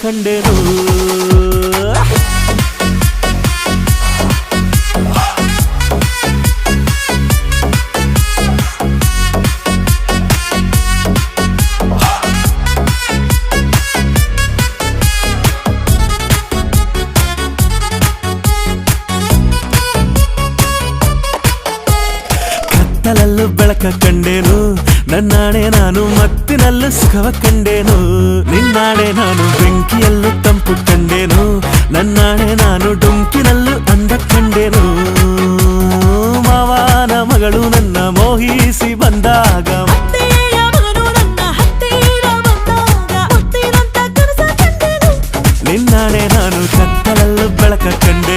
ಕಂಡೆನು ಕತ್ತಲಲ್ಲೂ ಬೆಳಕ ಕಂಡೇನು ನನ್ನಾಣೆ ನಾನು ಮತ್ತಿನಲ್ಲೂ ಸುಖವ ಕಂಡೇನು ನಿನ್ನಾಣೆ ನಾನು ಬೆಂಕಿಯಲ್ಲೂ ತಂಪು ಕಂಡೇನು ನನ್ನಾಣೆ ನಾನು ಡುಂಕಿನಲ್ಲೂ ಅಂದ ಕಂಡೇನು ಮಾವನ ಮಗಳು ನನ್ನ ಮೋಹಿಸಿ ಬಂದಾಗ ನಿನ್ನಾಣೆ ನಾನು ಕತ್ತಲಲ್ಲೂ ಬೆಳಕ ಕಂಡೆ